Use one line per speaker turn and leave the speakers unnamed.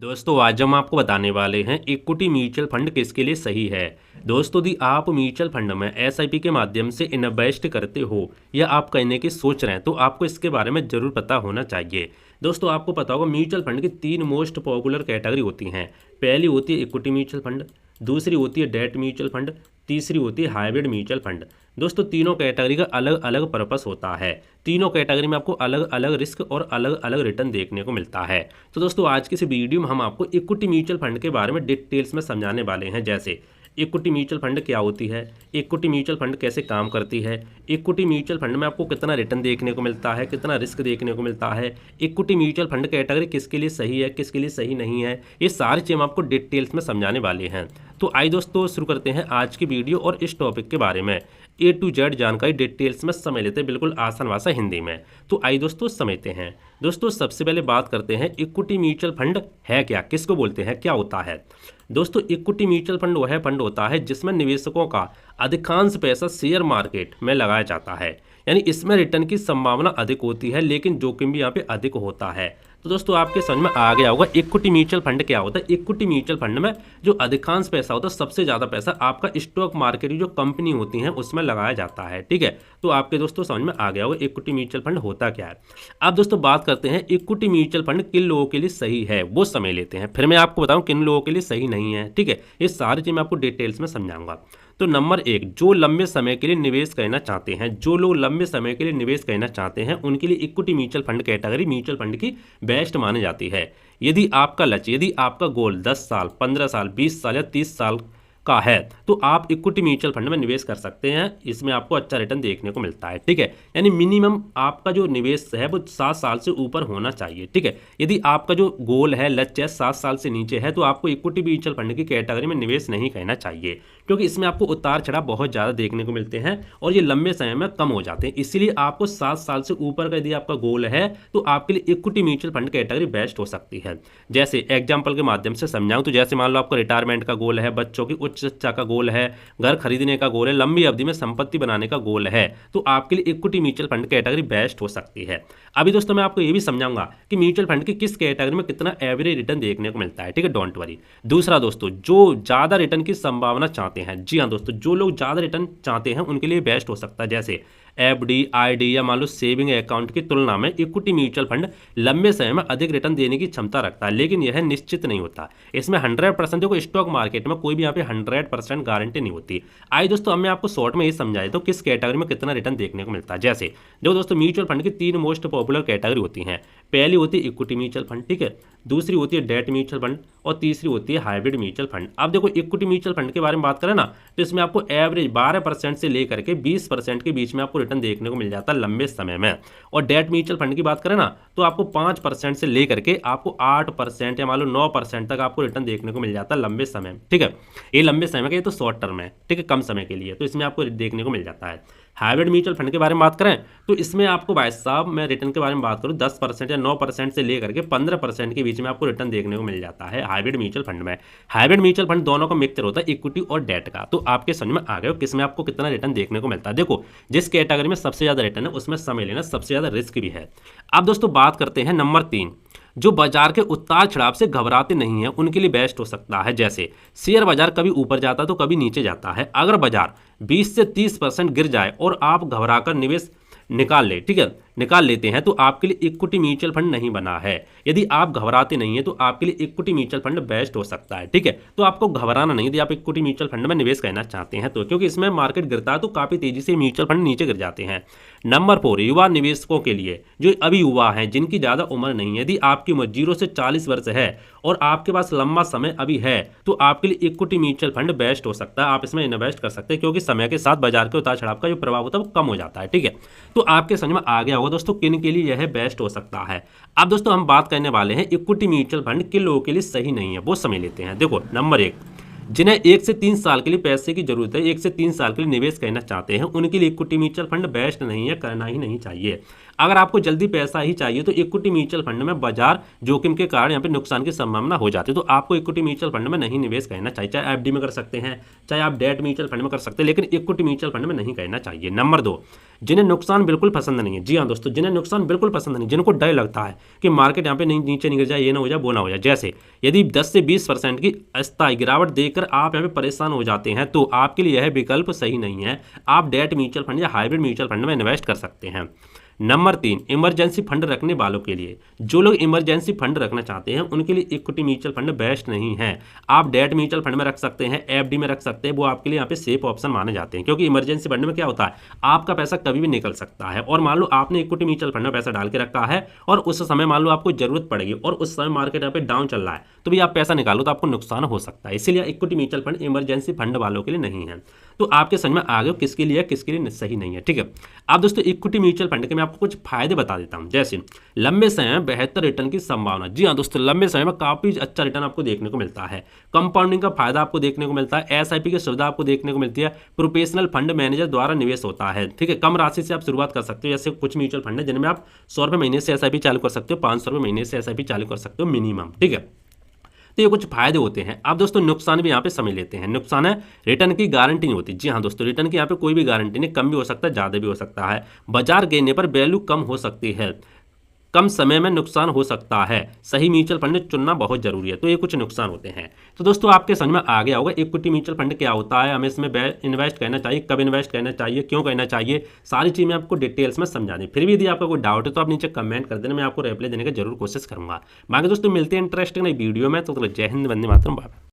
दोस्तों आज हम आपको बताने वाले हैं इक्विटी म्यूचुअल फंड किसके लिए सही है। दोस्तों यदि आप म्यूचुअल फंड में एसआईपी के माध्यम से इन्वेस्ट करते हो या आप करने की सोच रहे हैं तो आपको इसके बारे में ज़रूर पता होना चाहिए। दोस्तों आपको पता होगा म्यूचुअल फंड की तीन मोस्ट पॉपुलर कैटेगरी होती हैं। पहली होती है इक्विटी म्यूचुअल फंड, दूसरी होती है डेट म्यूचुअल फंड, तीसरी होती है हाइब्रिड म्यूचुअल फंड। दोस्तों तीनों कैटेगरी का अलग अलग पर्पस होता है। तीनों कैटेगरी में आपको अलग अलग रिस्क और अलग अलग रिटर्न देखने को मिलता है। तो दोस्तों आज की इस वीडियो में हम आपको इक्विटी म्यूचुअल फंड के बारे में डिटेल्स में समझाने वाले हैं। जैसे इक्विटी म्यूचुअल फंड क्या होती है, इक्विटी म्यूचुअल फंड कैसे काम करती है, इक्विटी म्यूचुअल फंड में आपको कितना रिटर्न देखने को मिलता है, कितना रिस्क देखने को मिलता है, इक्विटी म्यूचुअल फंड कैटेगरी किसके लिए सही है, किसके लिए सही नहीं है, ये सारी चीज़ हम आपको डिटेल्स में समझाने वाले हैं। तो आइए दोस्तों शुरू करते हैं आज की वीडियो और इस टॉपिक के बारे में A to Z जानकारी डिटेल्स में समझ लेते हैं, बिल्कुल आसान भाषा हिंदी में। तो आइए दोस्तों समझते हैं। दोस्तों सबसे पहले बात करते हैं इक्विटी म्यूचुअल फंड है क्या, किसको बोलते हैं, क्या होता है। दोस्तों इक्विटी म्यूचुअल फंड वह फंड होता है जिसमें निवेशकों का अधिकांश पैसा शेयर मार्केट में लगाया जाता है, यानी इसमें रिटर्न की संभावना अधिक होती है लेकिन जोखिम भी यहाँ पे अधिक होता है। तो दोस्तों आपके समझ में आ गया होगा इक्विटी म्यूचुअल फंड क्या होता है। इक्विटी म्यूचुअल फंड में जो अधिकांश पैसा होता है, सबसे ज़्यादा पैसा आपका स्टॉक मार्केट की जो कंपनी होती हैं उसमें लगाया जाता है। ठीक है, तो आपके दोस्तों समझ में आ गया होगा इक्विटी म्यूचुअल फंड होता क्या है। अब दोस्तों बात करते हैं इक्विटी म्यूचुअल फंड किन लोगों के लिए सही है वो समझ लेते हैं, फिर मैं आपको बताऊँ किन लोगों के लिए सही नहीं है। ठीक है, ये सारी चीज़ मैं आपको डिटेल्स में समझाऊंगा। तो नंबर एक, जो लंबे समय के लिए निवेश करना चाहते हैं, जो लोग लंबे समय के लिए निवेश करना चाहते हैं उनके लिए equity mutual fund category mutual fund की बेस्ट मानी जाती है। यदि आपका लक्ष्य, यदि आपका गोल 10 साल, 15 साल, 20 साल या 30 साल का है तो आप इक्विटी म्यूचुअल फंड में निवेश कर सकते हैं। इसमें आपको अच्छा रिटर्न देखने को मिलता है। ठीक है, यानी मिनिमम आपका जो निवेश है वो 7 साल से ऊपर होना चाहिए। ठीक है, यदि आपका जो गोल है, लक्ष्य है 7 साल से नीचे है तो आपको इक्विटी म्यूचुअल फंड की कैटेगरी में निवेश नहीं करना चाहिए, क्योंकि इसमें आपको उतार चढ़ाव बहुत ज़्यादा देखने को मिलते हैं और ये लंबे समय में कम हो जाते हैं। इसलिए आपको 7 साल से ऊपर का यदि आपका गोल है तो आपके लिए equity mutual fund category best हो सकती है। जैसे एग्जाम्पल के माध्यम से समझाऊं तो जैसे मान लो आपका रिटायरमेंट का गोल है, बच्चों की उच्च शिक्षा का गोल है, घर खरीदने का गोल है, लंबी अवधि में संपत्ति बनाने का गोल है, तो आपके लिए equity mutual fund category best हो सकती है। अभी दोस्तों मैं आपको ये भी समझाऊंगा कि म्यूचुअल फंड की किस कैटेगरी में कितना एवरेज रिटर्न देखने को मिलता है। ठीक है, डोंट वरी। दूसरा दोस्तों, जो ज़्यादा रिटर्न की संभावना चाहते हैं, जी हाँ दोस्तों, जो लोग ज़्यादा रिटर्न चाहते हैं उनके लिए बेस्ट हो सकता है। जैसे एफडी, आईडी या मान लो सेविंग अकाउंट की तुलना में इक्विटी म्यूचुअल फंड लंबे समय में अधिक रिटर्न देने की क्षमता रखता है, लेकिन यह निश्चित नहीं होता। इसमें 100% देखो, स्टॉक मार्केट में कोई भी यहाँ पे 100% गारंटी नहीं होती। आइए दोस्तों मैं आपको शॉर्ट में ये समझाए तो किस कैटेगरी में कितना रिटर्न देखने को मिलता है। जैसे जो दोस्तों म्यूचुअल फंड की तीन मोस्ट पॉपुलर कैटेगरी होती हैं। पहली होती है इक्विटी म्यूचुअल फंड, ठीक है, दूसरी होती है डेट म्यूचुअल फंड और तीसरी होती है हाइब्रिड म्यूचुअल फंड। अब देखो इक्विटी म्यूचुअल फंड के बारे में बात करें ना तो इसमें आपको एवरेज 12% से लेकर के 20% के बीच में आपको रिटर्न देखने को मिल जाता है लंबे समय में। और डेट म्यूचुअल फंड की बात करें ना तो आपको 5% से लेकर के आपको 8% या मान लो 9% तक आपको रिटर्न देखने को मिल जाता है लंबे समय। ठीक है, ये लंबे समय का, ये तो शॉर्ट टर्म है। ठीक है, कम समय के लिए तो इसमें आपको देखने को मिल जाता है। हाइब्रिड म्यूचुअल फंड के बारे में बात करें तो इसमें आपको भाई साहब मैं रिटर्न के बारे में बात करूं 10% या 9% से लेकर के 15% के बीच में आपको रिटर्न देखने को मिल जाता है हाइब्रिड म्यूचुअल फंड में। हाइब्रिड म्यूचुअल फंड दोनों का मिक्सचर होता है इक्विटी और डेट का। तो आपके समझ में आ गए किसमें आपको कितना रिटर्न देखने को मिलता है। देखो जिस कैटेगरी में सबसे ज्यादा रिटर्न है उसमें समय लेना सबसे ज्यादा रिस्क भी है। अब दोस्तों बात करते हैं नंबर 3, जो बाजार के उतार चढ़ाव से घबराते नहीं हैं उनके लिए बेस्ट हो सकता है। जैसे शेयर बाजार कभी ऊपर जाता है तो कभी नीचे जाता है। अगर बाजार 20 से 30% गिर जाए और आप घबराकर निवेश निकाल ले, ठीक है, निकाल लेते हैं तो आपके लिए इक्विटी म्यूचुअल फंड नहीं बना है। यदि आप घबराते नहीं है तो आपके लिए इक्विटी म्यूचुअल फंड बेस्ट हो सकता है। ठीक है, तो आपको घबराना नहीं यदि आप इक्विटी म्यूचुअल फंड में निवेश करना चाहते हैं तो, क्योंकि इसमें मार्केट गिरता है तो काफी तेजी से म्यूचुअल फंड नीचे गिर जाते हैं। नंबर 4, युवा निवेशकों के लिए, जो अभी युवा हैं जिनकी ज्यादा उम्र नहीं है, यदि आपकी उम्र 0 से 40 वर्ष है और आपके पास लंबा समय अभी है तो आपके लिए इक्विटी म्यूचुअल फंड बेस्ट हो सकता है। आप इसमें इन्वेस्ट कर सकते हैं क्योंकि समय के साथ बाजार के उतार चढ़ाव का जो प्रभाव होता है वो कम हो जाता है। ठीक है, तो आपके समझ में आ गया होगा दोस्तों किन के लिए यह बेस्ट हो सकता है। अब दोस्तों हम बात करने वाले हैं इक्विटी म्यूचुअल फंड किन लोगों के लिए सही नहीं है वो समझ लेते हैं। देखो नंबर 1, जिन्हें 1 से 3 साल के लिए पैसे की जरूरत है, 1 से 3 साल के लिए निवेश करना चाहते हैं, उनके लिए इक्विटी म्यूचुअल फंड बेस्ट नहीं है, करना ही नहीं चाहिए। अगर आपको जल्दी पैसा ही चाहिए तो इक्विटी म्यूचुअल फंड में बाजार जोखिम के कारण यहाँ पे नुकसान की संभावना हो जाती है, तो आपको इक्विटी म्यूचुअल फंड में नहीं निवेश करना चाहिए। चाहे एफडी में कर सकते हैं, चाहे आप डेट म्यूचुअल फंड में कर सकते हैं, लेकिन इक्विटी म्यूचुअल फंड में नहीं करना चाहिए। नंबर 2, जिन्हें नुकसान बिल्कुल पसंद नहीं है। जी हाँ दोस्तों, जिन्हें नुकसान बिल्कुल पसंद नहीं, जिनको डर लगता है कि मार्केट यहाँ पे नीचे नहीं गिर जाए, ये ना हो जाए, वो ना हो जाए। जैसे यदि 10 से 20% की अस्थायी गिरावट देखकर आप यहाँ पे परेशान हो जाते हैं तो आपके लिए यह विकल्प सही नहीं है। आप डेट म्यूचुअल फंड या हाइब्रिड म्यूचुअल फंड में इन्वेस्ट कर सकते हैं। नंबर 3, इमरजेंसी फंड रखने वालों के लिए। जो लोग इमरजेंसी फंड रखना चाहते हैं उनके लिए इक्विटी म्यूचुअल फंड बेस्ट नहीं है। आप डेट म्यूचुअल फंड में रख सकते हैं, एफडी में रख सकते हैं, वो आपके लिए यहाँ पे सेफ ऑप्शन माने जाते हैं, क्योंकि इमरजेंसी फंड में क्या होता है, आपका पैसा कभी भी निकल सकता है। और मान लो आपने इक्विटी म्यूचुअल फंड में पैसा डाल के रखा है और उस समय मान लो आपको जरूरत पड़ेगी और उस समय मार्केट यहाँ पे डाउन चल रहा है, तो भी आप पैसा निकालो तो आपको नुकसान हो सकता है। इसीलिए equity mutual fund emergency fund वालों के लिए नहीं है। तो आपके समझ में आ गए किसके लिए किसके लिए सही नहीं है, ठीक है। अब दोस्तों इक्विटी म्यूचुअल फंड के मैं आपको कुछ फायदे बता देता हूं। जैसे लंबे समय में बेहतर रिटर्न की संभावना। जी हाँ दोस्तों, लंबे समय में काफी अच्छा रिटर्न आपको देखने को मिलता है। कंपाउंडिंग का फायदा आपको देखने को मिलता है। एसआईपी की सुविधा आपको देखने को मिलती है। प्रोफेशनल फंड मैनेजर द्वारा निवेश होता है, ठीक है। कम राशि से आप शुरुआत कर सकते हो। जैसे कुछ म्यूचुअल फंड है जिनमें आप 100 रुपये महीने से एसआईपी चालू कर सकते हो, 500 रुपये महीने से एसआईपी चालू कर सकते हो मिनिमम, ठीक है। तो ये कुछ फायदे होते हैं। अब दोस्तों नुकसान भी यहाँ पे समझ लेते हैं। नुकसान है रिटर्न की गारंटी नहीं होती। जी हाँ दोस्तों, रिटर्न की यहाँ पे कोई भी गारंटी नहीं, कम भी हो सकता है, ज़्यादा भी हो सकता है। बाजार गिरने पर वैल्यू कम हो सकती है, कम समय में नुकसान हो सकता है। सही म्यूचुअल फंड चुनना बहुत जरूरी है। तो ये कुछ नुकसान होते हैं। तो दोस्तों आपके समझ में आ गया होगा इक्विटी म्यूचुअल फंड क्या होता है, हमें इसमें इन्वेस्ट करना चाहिए, कब इन्वेस्ट करना चाहिए, क्यों करना चाहिए, सारी चीज़ मैं आपको डिटेल्स में समझा दी। फिर भी यदि आपका कोई डाउट है तो आप नीचे कमेंट कर देना, मैं आपको रिप्लाई देने का जरूर कोशिश करूंगा। बाकी दोस्तों मिलते हैं इंटरेस्टिंग नई वीडियो में। तो जय हिंद, वंदे मातरम, बाय।